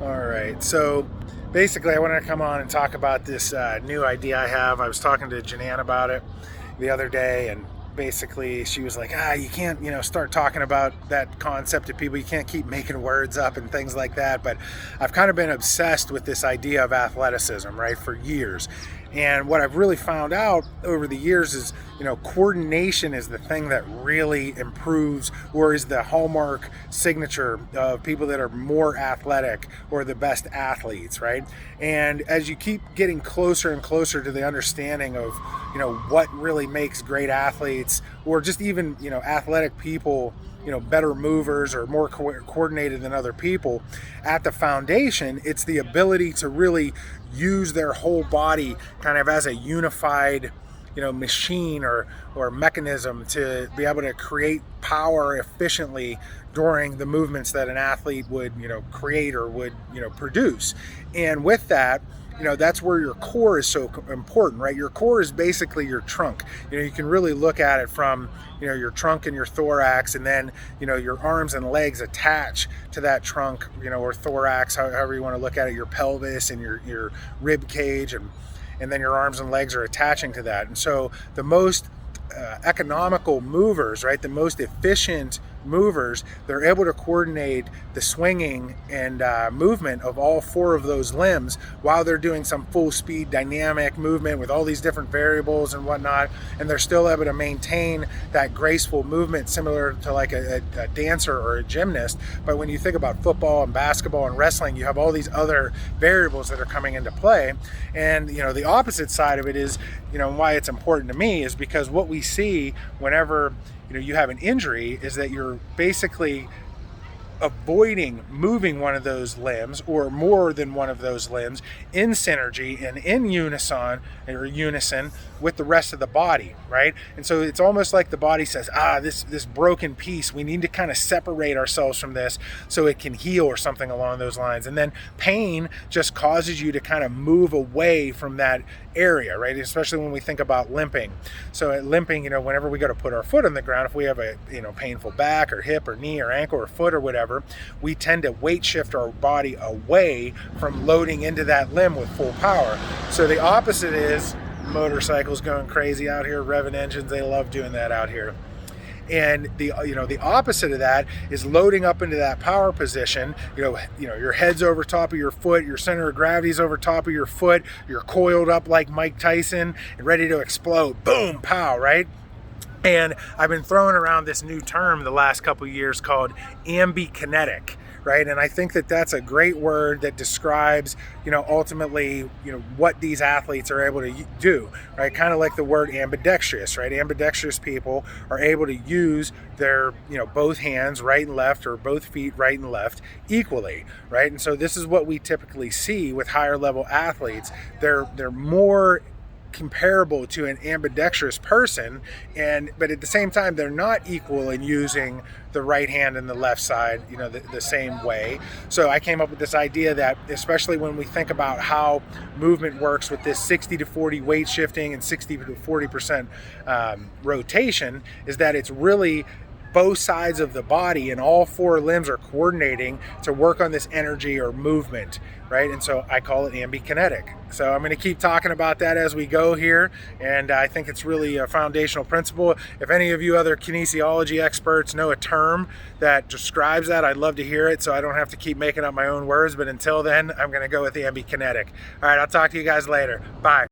All right, so basically I wanted to come on and talk about this new idea I have. I was talking to Janan about it the other day, and basically she was like, you can't, start talking about that concept to people. You can't keep making words up and things like that. But I've kind of been obsessed with this idea of athleticism, right, for years. And what I've really found out over the years is, coordination is the thing that really improves, or is the hallmark signature of people that are more athletic or the best athletes, right? And as you keep getting closer and closer to the understanding of, what really makes great athletes, or just even, athletic people, better movers or more coordinated than other people, at the foundation, it's the ability to really use their whole body kind of as a unified, machine or mechanism to be able to create power efficiently during the movements that an athlete would, create or would, produce. And with that, that's where your core is so important, right? Your core is basically your trunk. You can really look at it from, your trunk and your thorax, and then, your arms and legs attach to that trunk, or thorax, however you want to look at it, your pelvis and your rib cage, and then your arms and legs are attaching to that. And so the most economical movers, right, the most efficient movers, they're able to coordinate the swinging and movement of all four of those limbs while they're doing some full speed dynamic movement with all these different variables and whatnot, and they're still able to maintain that graceful movement similar to like a dancer or a gymnast. But when you think about football and basketball and wrestling, you have all these other variables that are coming into play. And the opposite side of it is, why it's important to me is because what we see whenever you have an injury is that you're basically avoiding moving one of those limbs or more than one of those limbs in synergy and in unison with the rest of the body, right? And so it's almost like the body says, this broken piece, we need to kind of separate ourselves from this so it can heal, or something along those lines. And then pain just causes you to kind of move away from that area, right? Especially when we think about limping. So at limping, whenever we go to put our foot on the ground, if we have a painful back or hip or knee or ankle or foot or whatever, we tend to weight shift our body away from loading into that limb with full power. So the opposite is motorcycles going crazy out here, revving engines. They love doing that out here. And the opposite of that is loading up into that power position. Your head's over top of your foot, your center of gravity's over top of your foot, you're coiled up like Mike Tyson and ready to explode. Boom, pow, right? And I've been throwing around this new term the last couple of years called ambikinetic, right? And I think that that's a great word that describes, ultimately, what these athletes are able to do, right? Kind of like the word ambidextrous, right? Ambidextrous people are able to use their, both hands, right and left, or both feet, right and left, equally, right? And so this is what we typically see with higher level athletes. They're more comparable to an ambidextrous person, but at the same time they're not equal in using the right hand and the left side the same way. So I came up with this idea that, especially when we think about how movement works with this 60-40 weight shifting and 60-40% rotation, is that it's really both sides of the body and all four limbs are coordinating to work on this energy or movement, right? And so I call it ambikinetic. So I'm going to keep talking about that as we go here, and I think it's really a foundational principle. If any of you other kinesiology experts know a term that describes that, I'd love to hear it so I don't have to keep making up my own words. But until then, I'm going to go with ambikinetic. All right, I'll talk to you guys later. Bye.